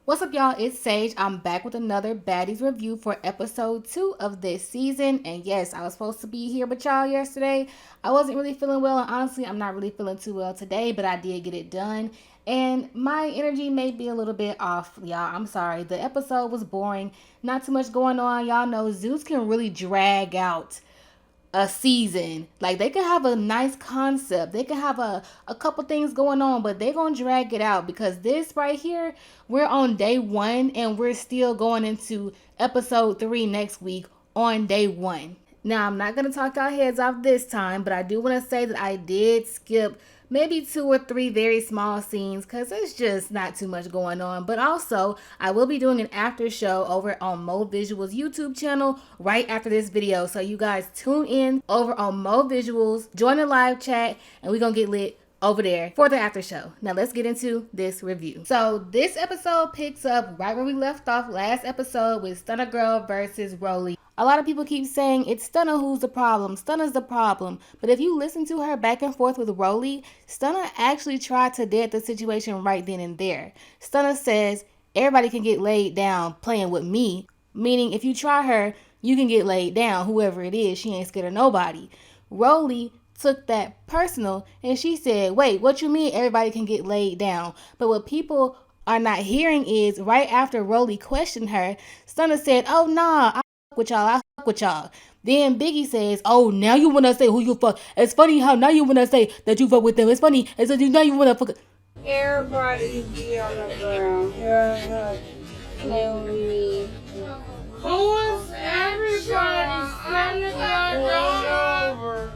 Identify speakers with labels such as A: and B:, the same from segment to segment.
A: What's up, y'all? It's Sage. I'm back with another Baddies review for episode 2 of this season. And yes, I was supposed to be here with y'all yesterday. I wasn't really feeling well, and honestly, I'm not really feeling too well today, but I did get it done. And my energy may be a little bit off, y'all. I'm sorry. The episode was boring. Not too much going on. Y'all know Zeus can really drag out a season. Like, they could have a nice concept, they could have a couple things going on, but they're gonna drag it out because this right here, we're on day 1 and we're still going into episode 3 next week on day 1. Now, I'm not gonna talk our heads off this time, but I do want to say that I did skip maybe 2 or 3 very small scenes because it's just not too much going on. But also, I will be doing an after show over on Mo Visuals YouTube channel right after this video. So you guys tune in over on Mo Visuals, join the live chat, and we're going to get lit over there for the after show. Now let's get into this review. So this episode picks up right where we left off last episode with Stunna Girl versus Rolly. A lot of people keep saying it's Stunna who's the problem, Stunna's the problem. But if you listen to her back and forth with Rolly, Stunna actually tried to dead the situation right then and there. Stunna says everybody can get laid down playing with me, meaning if you try her, you can get laid down, whoever it is, she ain't scared of nobody. Rolly took that personal and she said, wait, what you mean everybody can get laid down? But what people are not hearing is right after Rolly questioned her, Stunna said, oh nah, I fuck with y'all, I fuck with y'all. Then Biggie says, oh, now you want to say who you fuck. It's funny how now you want to say that you fuck with them. It's funny. It's now you want to fuck.
B: Everybody be on the ground. No me. Who is everybody standing over?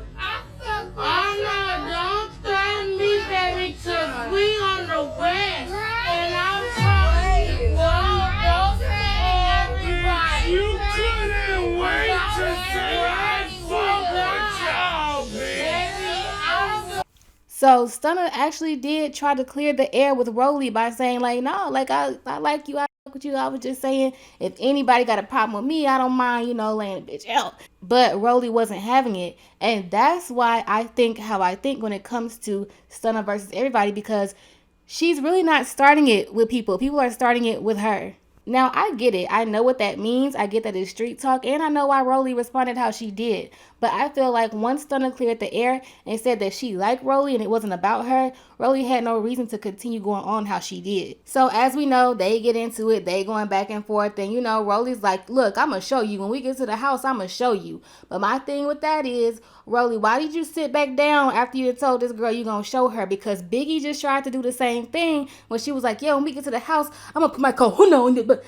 B: I'm not, don't stand me, baby, cause we on the west. And I'm talking, don't stand everybody. You couldn't wait to say I fuck with y'all, baby.
A: So Stunna actually did try to clear the air with Rolly by saying like, no, like I like you, I fuck with you. I was just saying if anybody got a problem with me, I don't mind, laying a bitch out. But Rolly wasn't having it. And that's why I think how I think when it comes to Stunna versus everybody, because she's really not starting it with people. People are starting it with her. Now, I get it. I know what that means. I get that it's street talk, and I know why Rolly responded how she did. But I feel like once Stunna cleared the air and said that she liked Rolly and it wasn't about her, Rolly had no reason to continue going on how she did. So as we know, they get into it. They going back and forth, and Rolly's like, look, I'm going to show you. When we get to the house, I'm going to show you. But my thing with that is, Rolly, why did you sit back down after you had told this girl you gonna show her? Because Biggie just tried to do the same thing when she was like, yo, when we get to the house, I'm gonna put my kahuna on it. But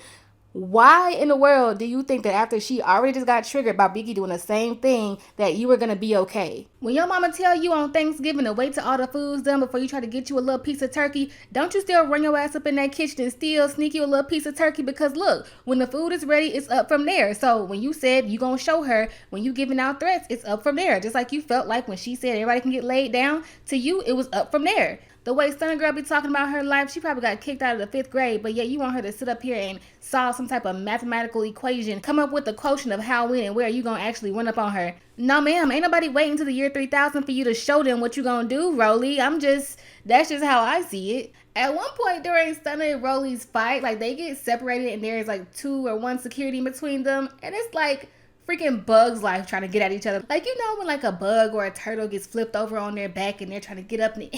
A: why in the world do you think that after she already just got triggered by Biggie doing the same thing that you were gonna be okay? When your mama tell you on Thanksgiving to wait till all the food's done before you try to get you a little piece of turkey, don't you still run your ass up in that kitchen and still sneak you a little piece of turkey? Because look, when the food is ready, it's up from there. So when you said you gonna show her, when you giving out threats, it's up from there. Just like you felt like when she said everybody can get laid down, to you, it was up from there. The way Stunna Girl be talking about her life, she probably got kicked out of the 5th grade, but yet you want her to sit up here and solve some type of mathematical equation, come up with the quotient of how, when, and where you gonna actually run up on her. No, ma'am, ain't nobody waiting to the year 3000 for you to show them what you gonna do, Rolly. That's just how I see it. At one point during Stunna and Rolly's fight, like, they get separated and there's like 2 or 1 security in between them, and it's like freaking Bugs Life trying to get at each other. Like, when like a bug or a turtle gets flipped over on their back and they're trying to get up and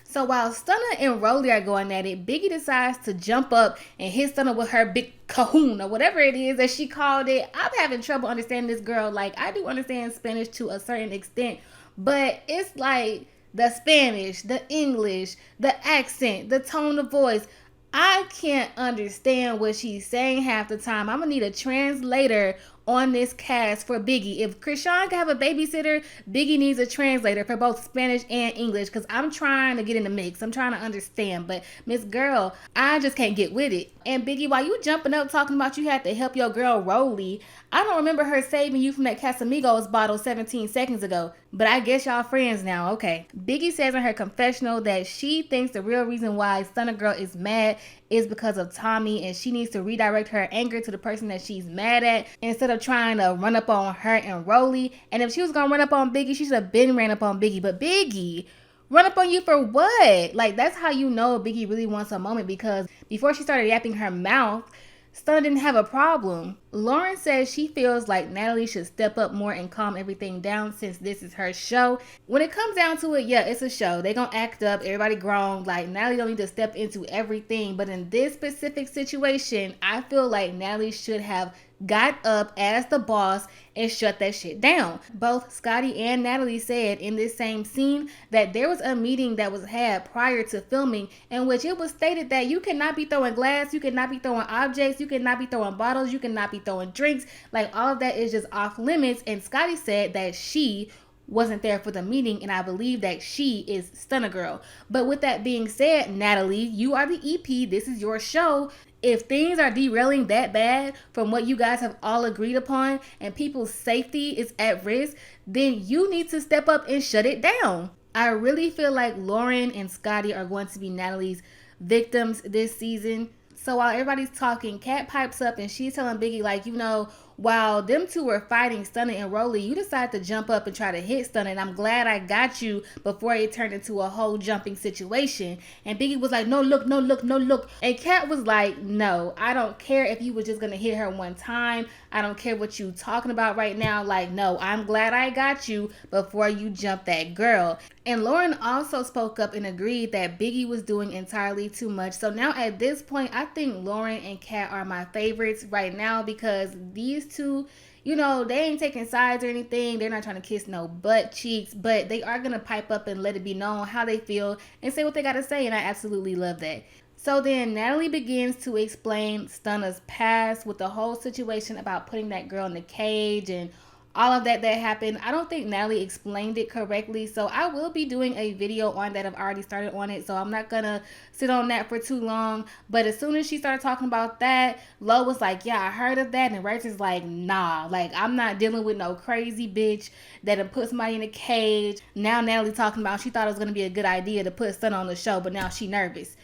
A: so while Stunna and Rolly are going at it, Biggie decides to jump up and hit Stunna with her big cahoon or whatever it is that she called it. I'm having trouble understanding this girl. Like, I do understand Spanish to a certain extent, but it's like the Spanish, the English, the accent, the tone of voice. I can't understand what she's saying half the time. I'm gonna need a translator on this cast for Biggie. If Chrisean can have a babysitter, Biggie needs a translator for both Spanish and English, because I'm trying to get in the mix. I'm trying to understand, but Miss Girl, I just can't get with it. And Biggie, while you jumping up talking about you had to help your girl Rolly, I don't remember her saving you from that Casamigos bottle 17 seconds ago, but I guess y'all friends now, okay. Biggie says in her confessional that she thinks the real reason why Stunna Girl is mad is because of Tommy, and she needs to redirect her anger to the person that she's mad at instead of trying to run up on her and Rolly. And if she was gonna run up on Biggie, she should have been ran up on Biggie. But Biggie, Run up on you for what? Like, that's how you know Biggie really wants a moment, because before she started yapping her mouth, Stunna didn't have a problem. Lauren says she feels like Natalie should step up more and calm everything down since this is her show. When it comes down to it, yeah, it's a show. They gonna act up, everybody grown. Like, Natalie don't need to step into everything. But in this specific situation, I feel like Natalie should have got up as the boss and shut that shit down. Both Scotty and Natalie said in this same scene that there was a meeting that was had prior to filming in which it was stated that you cannot be throwing glass, you cannot be throwing objects, you cannot be throwing bottles, you cannot be throwing drinks. Like, all of that is just off limits. And Scotty said that she wasn't there for the meeting, and I believe that she is Stunna Girl. But with that being said, Natalie, you are the EP. This is your show. If things are derailing that bad from what you guys have all agreed upon and people's safety is at risk, then you need to step up and shut it down. I really feel like Lauren and Scotty are going to be Natalie's victims this season. So while everybody's talking, Kat pipes up and she's telling Biggie, like, you know, while them two were fighting Stunna and Rolly, you decided to jump up and try to hit Stunna, and I'm glad I got you before it turned into a whole jumping situation. And Biggie was like, no, look, no, look, no, look. And Kat was like, no, I don't care if you were just going to hit her one time. I don't care what you talking about right now. Like, no, I'm glad I got you before you jumped that girl. And Lauren also spoke up and agreed that Biggie was doing entirely too much. So now at this point, I think Lauren and Kat are my favorites right now, because these two, you know, they ain't taking sides or anything. They're not trying to kiss no butt cheeks, but they are going to pipe up and let it be known how they feel and say what they got to say. And I absolutely love that. So then Natalie begins to explain Stunna's past with the whole situation about putting that girl in the cage and all of that happened. I don't think Natalie explained it correctly, so I will be doing a video on that. I've already started on it, so I'm not gonna sit on that for too long. But as soon as she started talking about that, Lo was like, yeah, I heard of that. And Rachel's like, nah, like, I'm not dealing with no crazy bitch that'll put somebody in a cage. Now Natalie talking about she thought it was gonna be a good idea to put Stunna on the show, but now she nervous.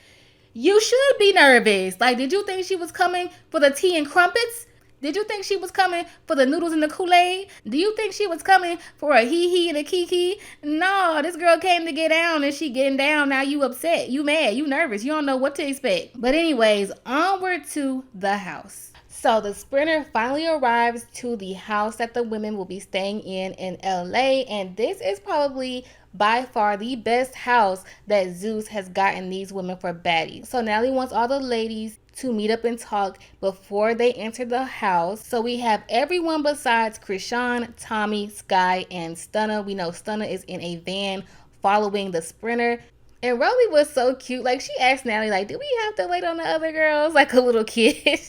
A: You should be nervous. Like, did you think she was coming for the tea and crumpets? Did you think she was coming for the noodles and the Kool-Aid? Do you think she was coming for a hee-hee and a kiki? No, this girl came to get down, and she getting down. Now you upset, you mad, you nervous. You don't know what to expect. But anyways, onward to the house. So the Sprinter finally arrives to the house that the women will be staying in LA. And this is probably by far the best house that Zeus has gotten these women for Baddies. So Natalie wants all the ladies to meet up and talk before they enter the house. So we have everyone besides Chrisean, Tommy, Sky, and Stunna. We know Stunna is in a van following the Sprinter. And Rolly was so cute. Like, she asked Natalie, like, do we have to wait on the other girls? Like a little kid.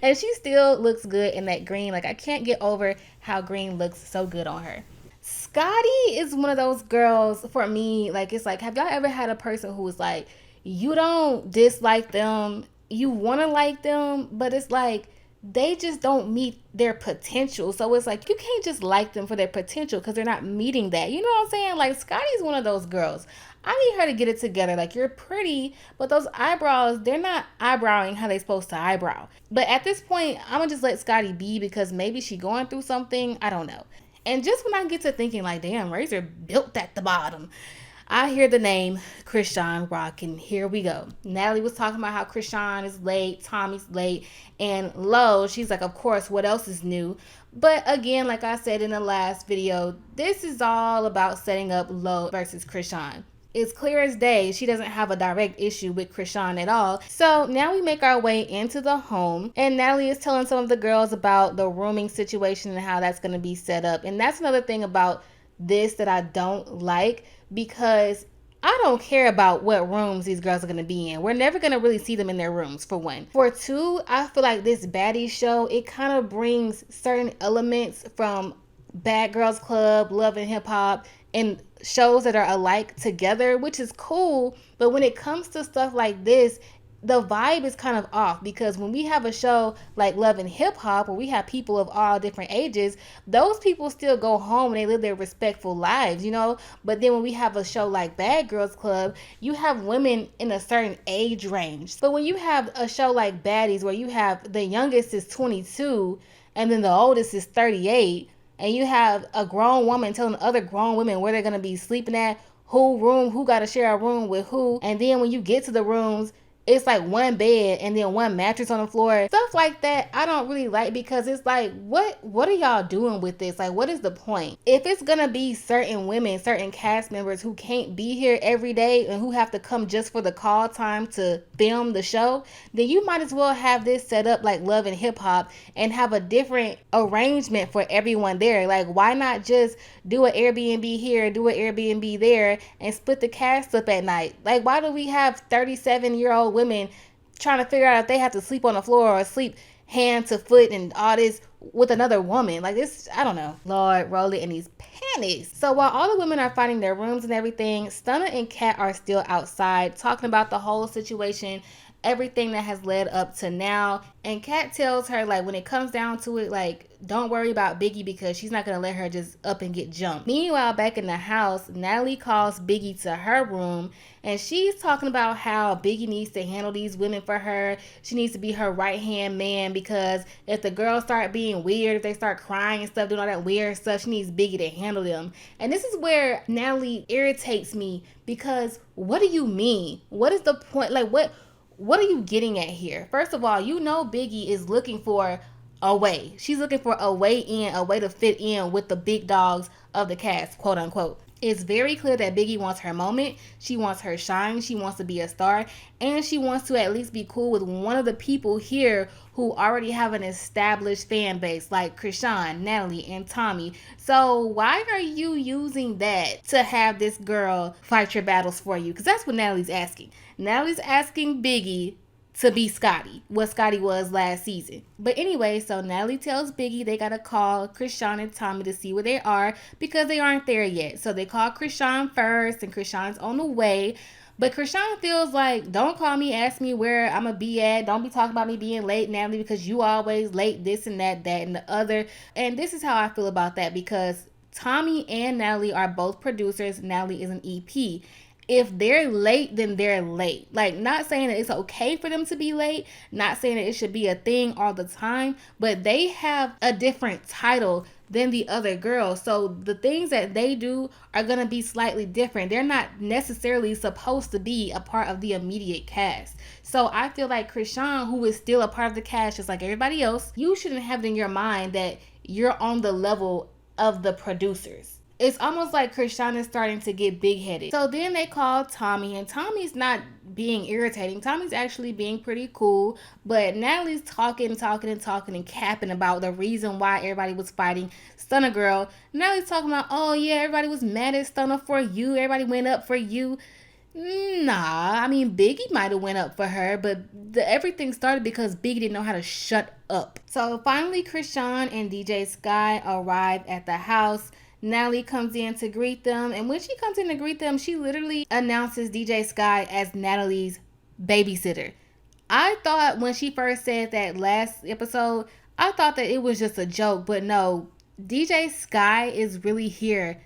A: And she still looks good in that green. Like, I can't get over how green looks so good on her. Scotty is one of those girls for me. Like, it's like, have y'all ever had a person who is like, you don't dislike them, you want to like them, but it's like they just don't meet their potential. So it's like you can't just like them for their potential because they're not meeting that. You know what I'm saying? Like, Scotty's one of those girls. I need her to get it together. Like, you're pretty, but those eyebrows, they're not eyebrowing how they're supposed to eyebrow. But at this point, I'm gonna just let Scotty be, because maybe she going through something. I don't know. And just when I get to thinking, like, damn, Razor built at the bottom, I hear the name Chrisean Rock, and here we go. Natalie was talking about how Chrisean is late, Tommy's late, and Lo, she's like, of course, what else is new? But again, like I said in the last video, this is all about setting up Lo versus Chrisean. It's clear as day she doesn't have a direct issue with Chrisean at all. So now we make our way into the home, and Natalie is telling some of the girls about the rooming situation and how that's going to be set up. And that's another thing about this that I don't like, because I don't care about what rooms these girls are going to be in. We're never going to really see them in their rooms, for one. For two, I feel like this Baddies show, it kind of brings certain elements from Bad Girls Club, Love and Hip Hop, and shows that are alike together, which is cool. But when it comes to stuff like this, the vibe is kind of off, because when we have a show like Love and Hip Hop, where we have people of all different ages, those people still go home and they live their respectful lives, you know. But then when we have a show like Bad Girls Club, you have women in a certain age range. But when you have a show like Baddies, where you have the youngest is 22 and then the oldest is 38, and you have a grown woman telling other grown women where they're going to be sleeping at, who got to share a room with who. And then when you get to the rooms, it's like one bed and then one mattress on the floor. Stuff like that I don't really like, because it's like, what are y'all doing with this? Like, what is the point? If it's gonna be certain women, certain cast members who can't be here every day and who have to come just for the call time to film the show, then you might as well have this set up like Love and Hip Hop and have a different arrangement for everyone there. Like, why not just do an Airbnb here, do an Airbnb there, and split the cast up at night? Like, why do we have 37-year-old women trying to figure out if they have to sleep on the floor or sleep hand to foot and all this with another woman? Like, this, I don't know. Lord, roll it in these panties. So while all the women are finding their rooms and everything, Stunna and Kat are still outside talking about the whole situation, everything that has led up to now. And Kat tells her, like, when it comes down to it, like, don't worry about Biggie because she's not gonna let her just up and get jumped. Meanwhile, back in the house, Natalie calls Biggie to her room and she's talking about how Biggie needs to handle these women for her. She needs to be her right hand man, because if the girls start being weird, if they start crying and stuff, doing all that weird stuff, she needs Biggie to handle them. And this is where Natalie irritates me, because what do you mean? What is the point? Like, what are you getting at here? First of all, you know Biggie is looking for a way. She's looking for a way in, a way to fit in with the big dogs of the cast, quote unquote. It's very clear that Biggie wants her moment. She wants her shine. She wants to be a star. And she wants to at least be cool with one of the people here who already have an established fan base, like Chrisean, Natalie, and Tommy. So why are you using that to have this girl fight your battles for you? Because that's what Natalie's asking. Natalie's asking Biggie to be Scotty, what Scotty was last season. But anyway, so Natalie tells Biggie they gotta call Chrisean and Tommy to see where they are, because they aren't there yet. So they call Chrisean first, and Chrisean's on the way. But Chrisean feels like, don't call me, ask me where I'm gonna be at. Don't be talking about me being late, Natalie, because you always late, this and that, that and the other. And this is how I feel about that, because Tommy and Natalie are both producers. Natalie is an EP. If they're late, then they're late. Like, not saying that it's okay for them to be late, not saying that it should be a thing all the time, but they have a different title than the other girls. So the things that they do are going to be slightly different. They're not necessarily supposed to be a part of the immediate cast. So I feel like Chrisean, who is still a part of the cast just like everybody else, you shouldn't have it in your mind that you're on the level of the producers. It's almost like Chrisean is starting to get big-headed. So then they call Tommy, and Tommy's not being irritating. Tommy's actually being pretty cool, but Natalie's talking and capping about the reason why everybody was fighting Stunna Girl. Natalie's talking about, oh yeah, everybody was mad at Stunna for you. Everybody went up for you. Nah, I mean, Biggie might have went up for her, but everything started because Biggie didn't know how to shut up. So finally, Chrisean and DJ Sky arrive at the house. Natalie comes in to greet them, and when she comes in to greet them, she literally announces DJ Sky as Natalie's babysitter. I thought when she first said that last episode, I thought that it was just a joke, but no, DJ Sky is really here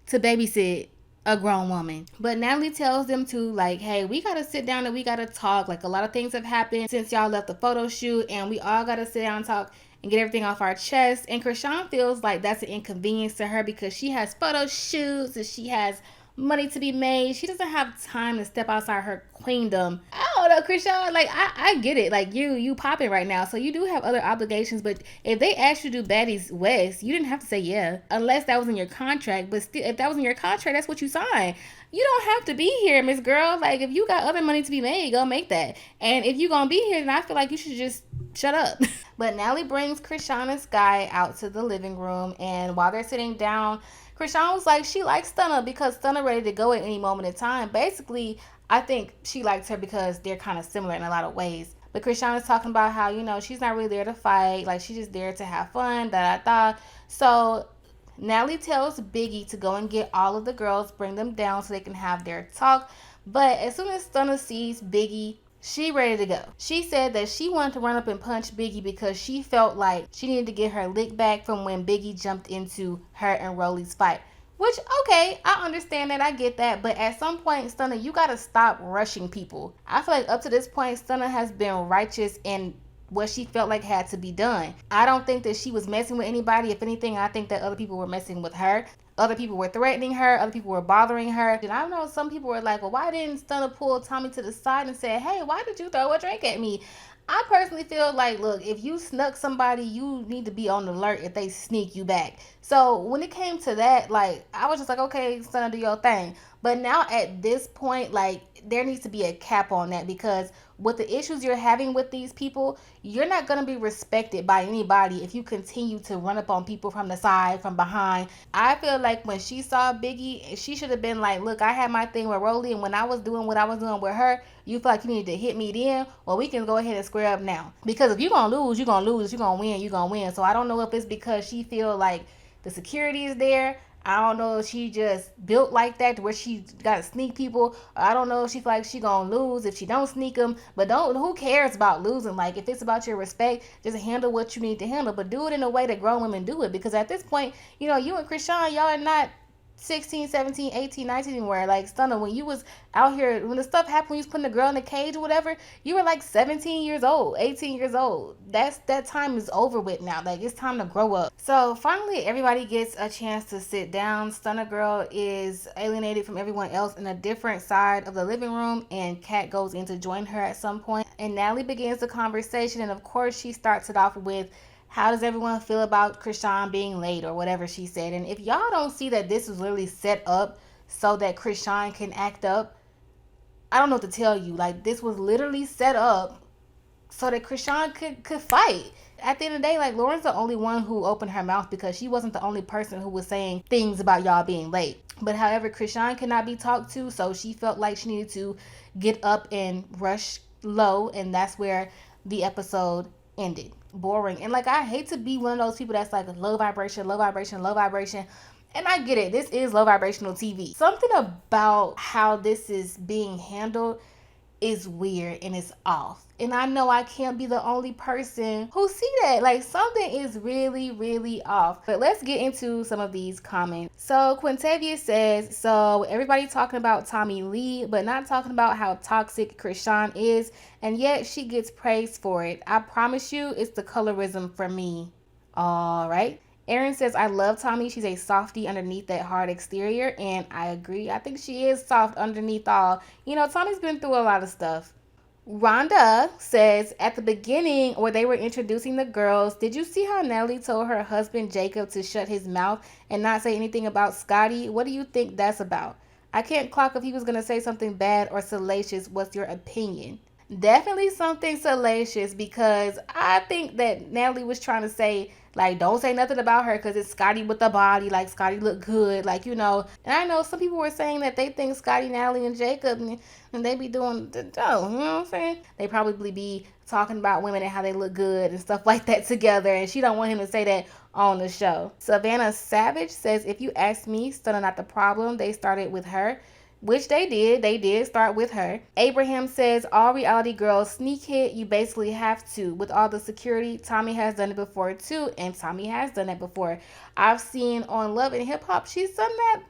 A: to babysit a grown woman. But Natalie tells them to, like, hey, we gotta sit down and we gotta talk. Like, a lot of things have happened since y'all left the photo shoot, and we all gotta sit down and talk and get everything off our chest. And Chrisean feels like that's an inconvenience to her because she has photo shoots and she has money to be made. She doesn't have time to step outside her queendom. I don't know, Chrisean, like, I get it. Like, you popping right now, so you do have other obligations, but if they asked you to do Baddies West, you didn't have to say yeah, unless that was in your contract. But still, if that was in your contract, that's what you signed. You don't have to be here, Miss Girl. Like, if you got other money to be made, go make that. And if you gonna be here, then I feel like you should just shut up. But Natalie brings Chrisean and Sky out to the living room, and while they're sitting down, Chrisean was like, she likes Stunna because Stunna ready to go at any moment in time. Basically, I think she likes her because they're kind of similar in a lot of ways. But Chrisean is talking about how, you know, she's not really there to fight. Like, she's just there to have fun, da-da-da. So Natalie tells Biggie to go and get all of the girls, bring them down so they can have their talk. But as soon as Stunna sees Biggie, she ready to go. She said that she wanted to run up and punch Biggie because she felt like she needed to get her lick back from when Biggie jumped into her and Rolly's fight. Which, okay, I understand that, I get that, but at some point, Stunna, you gotta stop rushing people. I feel like up to this point, Stunna has been righteous in what she felt like had to be done. I don't think that she was messing with anybody. If anything, I think that other people were messing with her. Other people were threatening her. Other people were bothering her. And I know some people were like, well, why didn't Stunna pull Tommy to the side and say, hey, why did you throw a drink at me? I personally feel like, look, if you snuck somebody, you need to be on the alert if they sneak you back. So when it came to that, like, I was just like, okay, Stunna, do your thing. But now at this point, like, there needs to be a cap on that, because with the issues you're having with these people, you're not going to be respected by anybody if you continue to run up on people from the side, from behind. I feel like when she saw Biggie, she should have been like, look, I had my thing with Rolly, and when I was doing what I was doing with her, you feel like you need to hit me then, well, we can go ahead and square up now. Because if you're going to lose, you're going to lose. If you're going to win, you're going to win. So I don't know if it's because she feel like the security is there. I don't know if she just built like that to where she got to sneak people. I don't know if she feel like she gonna lose if she don't sneak them. But who cares about losing? Like, if it's about your respect, just handle what you need to handle. But do it in a way that grown women do it. Because at this point, you know, you and Chrisean, y'all are not 16, 17, 18, 19 anywhere. Like, Stunna, when you was out here, when the stuff happened, when you was putting the girl in the cage or whatever, you were like 17 years old, 18 years old. That time is over with now. Like, it's time to grow up. So finally, everybody gets a chance to sit down. Stunna girl is alienated from everyone else in a different side of the living room, and Kat goes in to join her at some point. And Natalie begins the conversation, and of course, she starts it off with, how does everyone feel about Chrisean being late, or whatever she said. And if y'all don't see that this was literally set up so that Chrisean can act up, I don't know what to tell you. Like, this was literally set up so that Chrisean could fight. At the end of the day, like, Lauren's the only one who opened her mouth, because she wasn't the only person who was saying things about y'all being late. But however, Chrisean cannot be talked to, so she felt like she needed to get up and rush low, and that's where the episode ended. Boring. And like, I hate to be one of those people that's like low vibration, low vibration, low vibration. And I get it. This is low vibrational TV. Something about how this is being handled is weird and it's off. And I know I can't be the only person who see that. Like, something is really, really off. But let's get into some of these comments. So Quintavia says, so everybody talking about Tommy Lee, but not talking about how toxic Chrisean is, and yet she gets praised for it. I promise you, it's the colorism for me. All right. Erin says, I love Tommy. She's a softie underneath that hard exterior. And I agree. I think she is soft underneath all. You know, Tommy's been through a lot of stuff. Rhonda says, at the beginning where they were introducing the girls, did you see how Natalie told her husband Jacob to shut his mouth and not say anything about Scotty? What do you think that's about? I can't clock if he was going to say something bad or salacious. What's your opinion? Definitely something salacious, because I think that Natalie was trying to say, like, don't say nothing about her because it's Scotty with the body. Like, Scotty look good. Like, you know. And I know some people were saying that they think Scotty, Natalie, and Jacob, and they be doing the dough. You know what I'm saying? They probably be talking about women and how they look good and stuff like that together. And she don't want him to say that on the show. Savannah Savage says, if you ask me, Stunna not the problem. They started with her. Which they did. They did start with her. Abraham says, all reality girls sneak hit. You basically have to. With all the security, Tommy has done it before too. And Tommy has done that before. I've seen on Love and Hip Hop, she's done that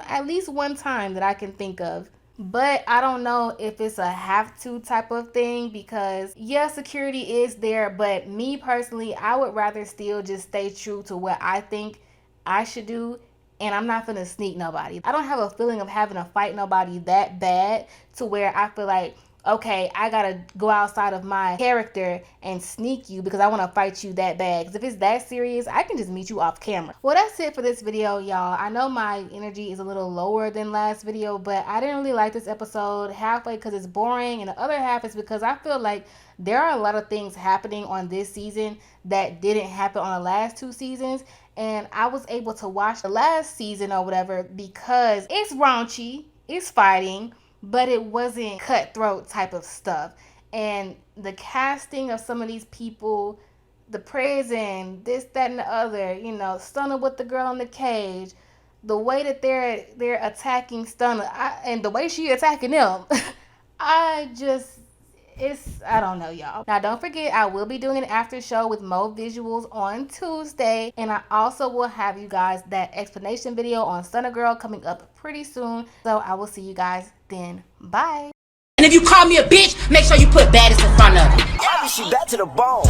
A: at least one time that I can think of. But I don't know if it's a have to type of thing, because yeah, security is there. But me personally, I would rather still just stay true to what I think I should do. And I'm not gonna sneak nobody. I don't have a feeling of having to fight nobody that bad to where I feel like, okay, I gotta go outside of my character and sneak you because I want to fight you that bad. Because if it's that serious, I can just meet you off camera. Well, that's it for this video, y'all. I know my energy is a little lower than last video, but I didn't really like this episode. Halfway because it's boring, and the other half is because I feel like there are a lot of things happening on this season that didn't happen on the last two seasons. And I was able to watch the last season or whatever because it's raunchy, it's fighting, but it wasn't cutthroat type of stuff. And the casting of some of these people, the prison, this, that, and the other, you know, Stunna with the girl in the cage, the way that they're attacking Stunna, and the way she attacking them, I don't know, y'all. Now, don't forget, I will be doing an after show with more visuals on Tuesday. And I also will have you guys that explanation video on Stunna Girl coming up pretty soon. So I will see you guys then. Bye.
C: And if you call me a bitch, make sure you put Baddies in front of it.
D: I wish you back to the bone.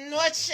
B: noches.